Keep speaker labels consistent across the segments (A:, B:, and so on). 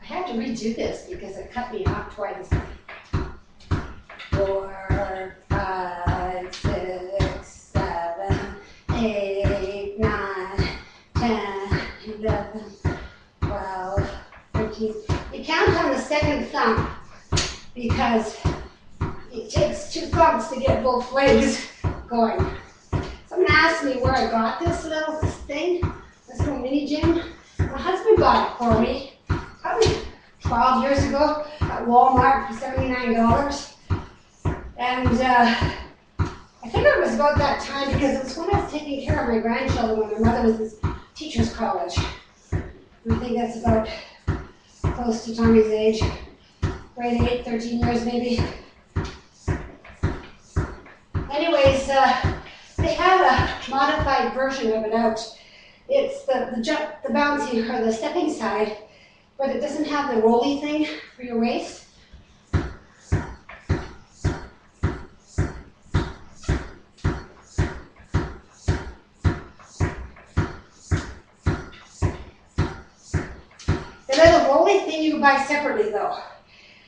A: I had to redo this because it cut me off twice. 4, 5, 6, 7, 8, 9, 10, 11, 12, 13. You count on the second thumb because it takes 2 thumbs to get both legs going. Someone asked me where I got this little thing, this little mini gym. My husband got it for me probably 12 years ago at Walmart for $79. And I think it was about that time because it was when I was taking care of my grandchildren when my mother was in teacher's college. I think that's about close to Tommy's age, grade 8, 13 years maybe. Anyways, they have a modified version of it out. It's the bouncy or the stepping side, but it doesn't have the rolly thing for your waist. The little rolly thing you can buy separately though,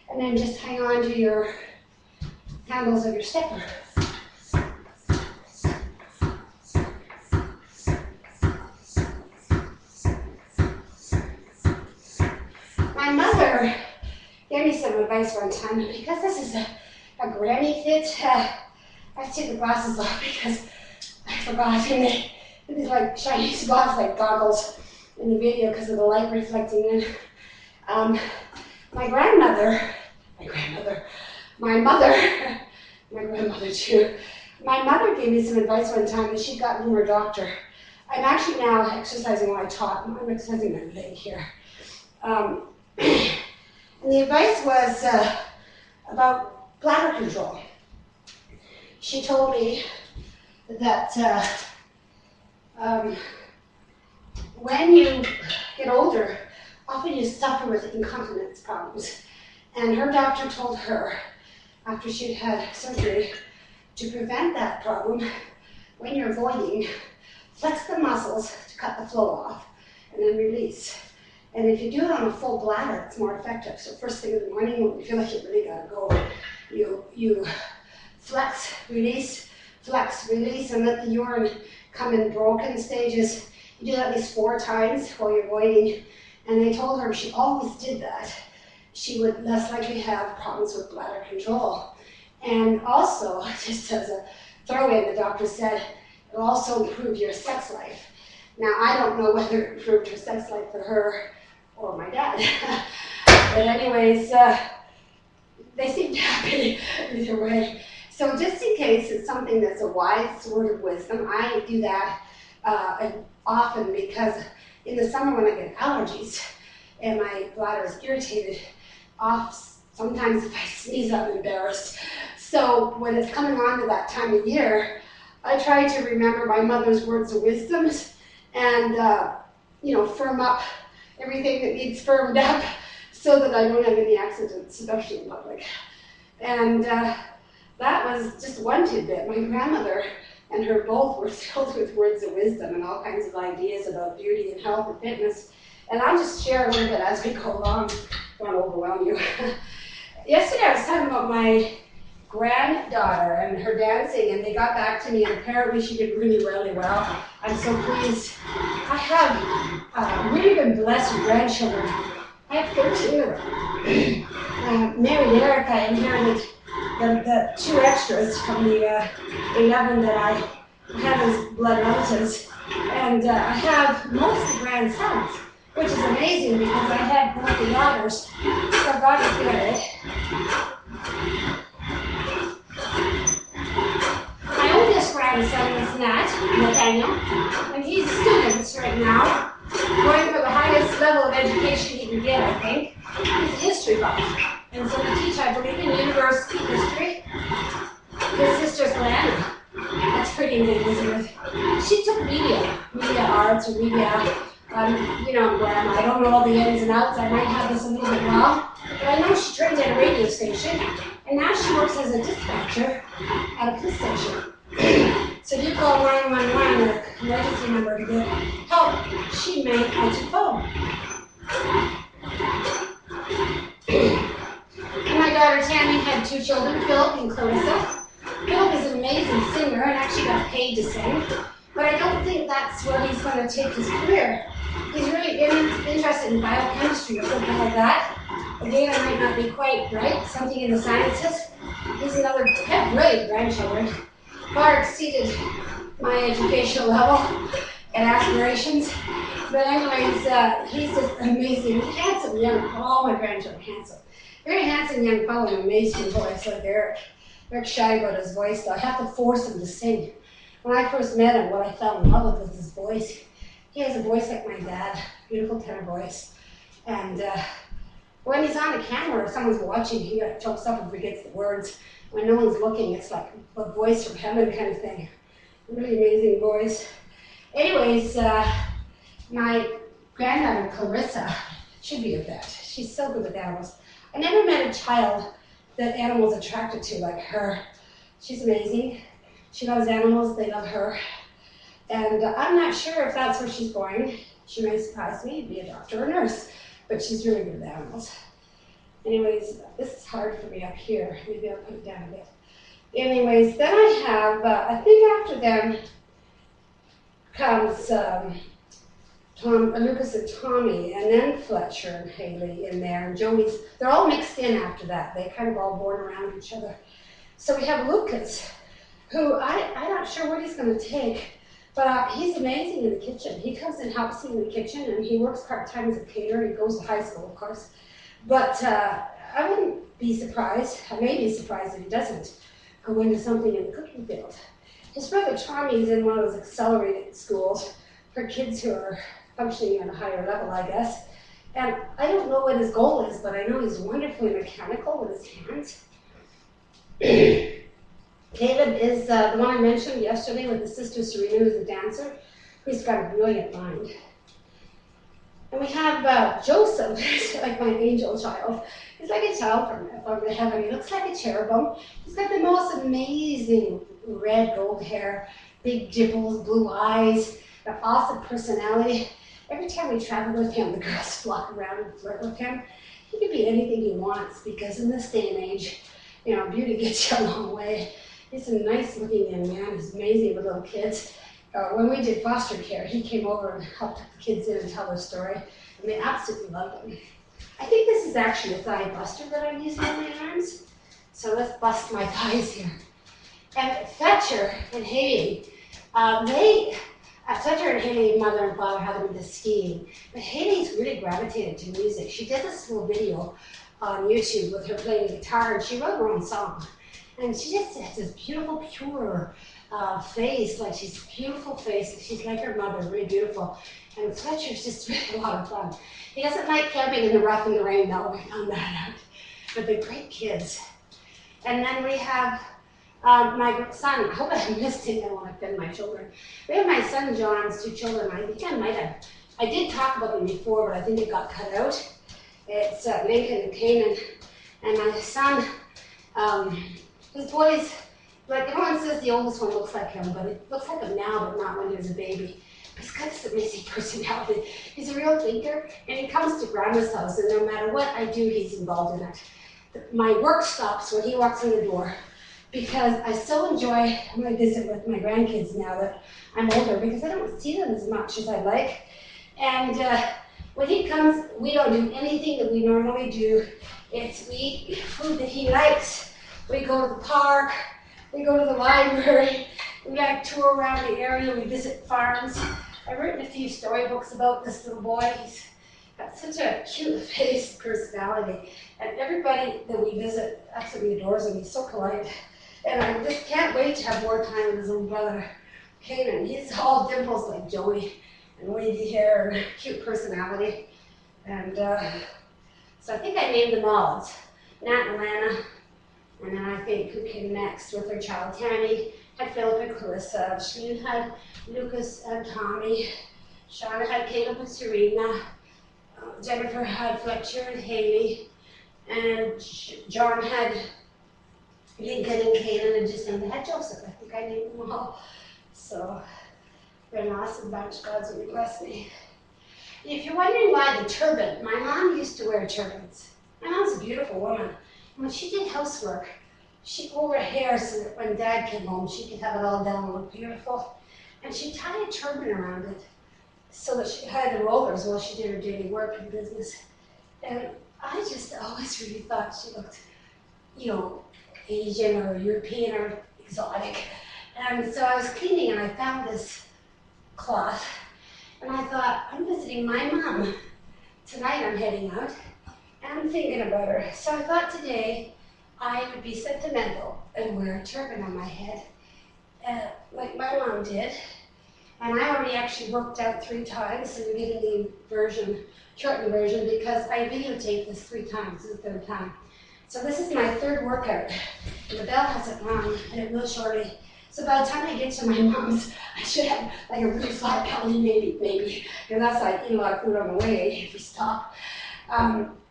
A: and then just hang on to your handles of your stepper. My mother gave me some advice one time, because this is a granny fit. I have to take the glasses off because I forgot, and these like shiny spots like goggles in the video because of the light reflecting in. My grandmother, my grandmother too. My mother gave me some advice one time that she got from her doctor. I'm actually now exercising while I talk. I'm exercising my leg here. And the advice was about bladder control. She told me that when you get older, often you suffer with incontinence problems. And her doctor told her, after she'd had surgery, to prevent that problem, when you're voiding, flex the muscles to cut the flow off, and then release. And if you do it on a full bladder, it's more effective. So first thing in the morning, when you feel like you really gotta go, you flex, release, and let the urine come in broken stages. You do that at least 4 times while you're voiding. And they told her if she always did that, she would less likely have problems with bladder control. And also, just as a throw-in, the doctor said it'll also improve your sex life. Now, I don't know whether it improved her sex life for her or my dad. But anyways, they seemed happy either way. So just in case it's something that's a wise word of wisdom, I do that often because in the summer when I get allergies and my bladder is irritated, sometimes if I sneeze, I'm embarrassed. So when it's coming on to that time of year, I try to remember my mother's words of wisdom and, firm up everything that needs firmed up so that I don't have any accidents, especially in public. And that was just one tidbit. My grandmother and her both were filled with words of wisdom and all kinds of ideas about beauty and health and fitness. And I'll just share a little bit as we go along. Don't overwhelm you. Yesterday I was talking about my granddaughter and her dancing, and they got back to me, and apparently she did really, really well. I'm so pleased. I have really been blessed with grandchildren. I have 13 of them. Married Eric, I inherited the 2 extras from the 11 that I had as blood relatives. And I have most of the grandsons, which is amazing because I had both the daughters. So God is good. My oldest grandson is Nathaniel, and he's a student right now, going for the highest level of education he can get, I think. He's a history buff. And so we teach, I believe, in university history. His sister's Lana. That's pretty neat, isn't it? She took media arts or media, grammar. I don't know all the ins and outs. I might have this a little bit wrong. But I know she trained at a radio station, and now she works as a dispatcher at a police station. So you call 911, the emergency number, to get help. She may answer the phone. two children, Philip and Clarissa. Philip is an amazing singer and actually got paid to sing, but I don't think that's where he's going to take his career. He's really interested in biochemistry or something like that. Again, I might not be quite right, something in the sciences. He's another, brilliant grandchildren. Far exceeded my educational level and aspirations. But anyways, he's just amazing, handsome young, all my grandchildren handsome. Very handsome young fellow, an amazing voice like Eric. Eric's shy about his voice though. I have to force him to sing. When I first met him, what I fell in love with was his voice. He has a voice like my dad, beautiful tenor voice. And when he's on the camera, if someone's watching, he chokes up and forgets the words. When no one's looking, it's like a voice from heaven kind of thing. Really amazing voice. Anyways, my granddaughter Clarissa should be a vet. She's so good with animals. I never met a child that animals attracted to like her. She's amazing. She loves animals, they love her. And I'm not sure if that's where she's going. She may surprise me, be a doctor or nurse, but she's really good with animals. Anyways, this is hard for me up here. Maybe I'll put it down a bit. Anyways, then I have, I think after them comes Lucas and Tommy, and then Fletcher and Haley in there, and Joey's, they're all mixed in after that. They kind of all born around each other. So we have Lucas, who I'm not sure what he's going to take, but he's amazing in the kitchen. He comes and helps me in the kitchen, and he works part-time as a caterer. He goes to high school, of course. But I wouldn't be surprised, I may be surprised if he doesn't go into something in the cooking field. His brother Tommy is in one of those accelerated schools for kids who are functioning at a higher level, I guess. And I don't know what his goal is, but I know he's wonderfully mechanical with his hands. Caleb is the one I mentioned yesterday with his sister Serena, who's a dancer, who's got a brilliant mind. And we have Joseph, like my angel child. He's like a child from heaven. He looks like a cherubim. He's got the most amazing red gold hair, big dimples, blue eyes, an awesome personality. Every time we travel with him, the girls flock around and flirt with him. He can be anything he wants because in this day and age, you know, beauty gets you a long way. He's a nice looking young man. He's amazing with little kids. When we did foster care, he came over and helped the kids in and tell their story, and they absolutely loved him. I think this is actually a thigh buster that I'm using on my arms, so let's bust my thighs here. And Fletcher and Haley, Fletcher and Haley, mother and father, had them into skiing, but Haley's really gravitated to music. She did this little video on YouTube with her playing the guitar, and she wrote her own song. And she just has this beautiful, pure face, like she's a beautiful face. She's like her mother, really beautiful. And Fletcher's just really a lot of fun. He doesn't like camping in the rough and the rain, though, I found that out. But they're great kids. And then we have my son. I hope I haven't missed him. I don't want to offend my children. We have my son John's two children. I think I might have. I did talk about them before, but I think it got cut out. It's Lincoln and Canaan. And my son, his boys, like everyone says the oldest one looks like him, but it looks like him now, but not when he was a baby. But he's got this amazing personality. He's a real thinker, and he comes to Grandma's house, and no matter what I do, he's involved in it. My work stops when he walks in the door, because I so enjoy my visit with my grandkids now that I'm older, because I don't see them as much as I'd like. And when he comes, we don't do anything that we normally do. It's we eat food that he likes. We go to the park. We go to the library. We like tour around the area. We visit farms. I've written a few storybooks about this little boy. He's got such a cute face, personality, and everybody that we visit absolutely adores him. He's so polite, and I just can't wait to have more time with his little brother, Canaan. He's all dimples like Joey, and wavy hair, and cute personality, and so I think I named them all. It's Nat and Lana, and then I think who came next with her child Tammy, had Philip and Clarissa, Shannon had Lucas and Tommy, Shauna had Caleb and Serena, Jennifer had Fletcher and Haley, and John had Lincoln and Canaan, and Jacinta had Joseph. I think I named them all. So they're an awesome bunch. God's really blessed me. If you're wondering why the turban, my mom used to wear turbans. My mom's a beautiful woman. When she did housework, she wore her hair so that when Dad came home, she could have it all down and look beautiful. And she tied a turban around it so that she could hide the rollers while she did her daily work and business. And I just always really thought she looked, you know, Asian or European or exotic. And so I was cleaning and I found this cloth. And I thought, I'm visiting my mom. Tonight I'm heading out and I'm thinking about her. So I thought today I would be sentimental and wear a turban on my head, like my mom did. And I already actually worked out 3 times, so you're getting the version, shortened version, because I videotaped this 3 times, this is the 3rd time. So this is my 3rd workout, and the bell hasn't rung, and it will shortly. So by the time I get to my mom's, I should have like a really flat belly, maybe, unless I eat a lot of food on the way if we stop.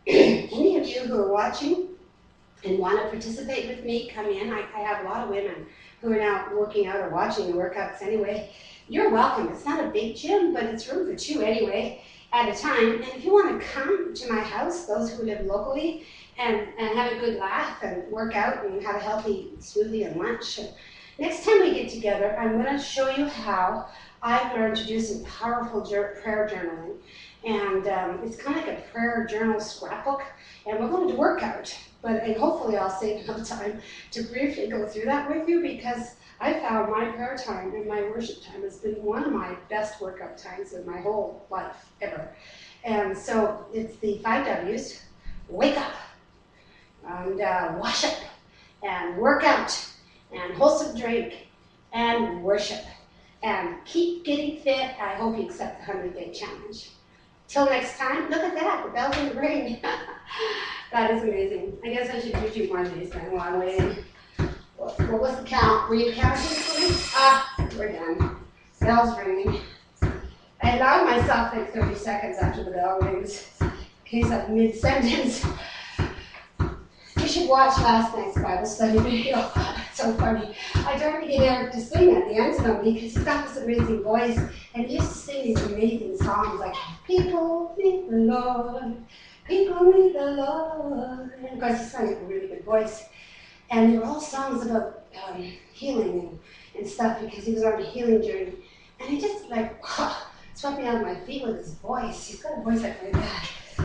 A: Any of you who are watching and want to participate with me, come in. I have a lot of women who are now working out or watching the workouts anyway. You're welcome. It's not a big gym, but it's room for 2 anyway at a time. And if you want to come to my house, those who live locally, and have a good laugh and work out and have a healthy smoothie and lunch. Next time we get together, I'm going to show you how I've learned to do some powerful prayer journaling. And it's kind of like a prayer journal scrapbook. And we're going to work out. And hopefully I'll save enough time to briefly go through that with you, because I found my prayer time and my worship time has been one of my best workout times in my whole life ever. And so it's the 5 W's. Wake up, and wash up, and work out, and wholesome drink, and worship. And keep getting fit. I hope you accept the 100-day challenge. Till next time, look at that, the bell's in the ring. That is amazing. I guess I should do 2 more of these then while I'm waiting. What was the count? Were you counting for me? We're done. Bell's ringing. I allowed myself like 30 seconds after the bell rings, in case I'm mid-sentence. You should watch last night's Bible study video. It's so funny. I tried to get Eric to sing at the end of them because he's got this amazing voice, and he used to sing these amazing songs like, people need the Lord, people need the Lord. And of course, he sang it with a really good voice. And they were all songs about healing and stuff, because he was on a healing journey. And he just like swept me out of my feet with his voice. He's got a voice like my dad.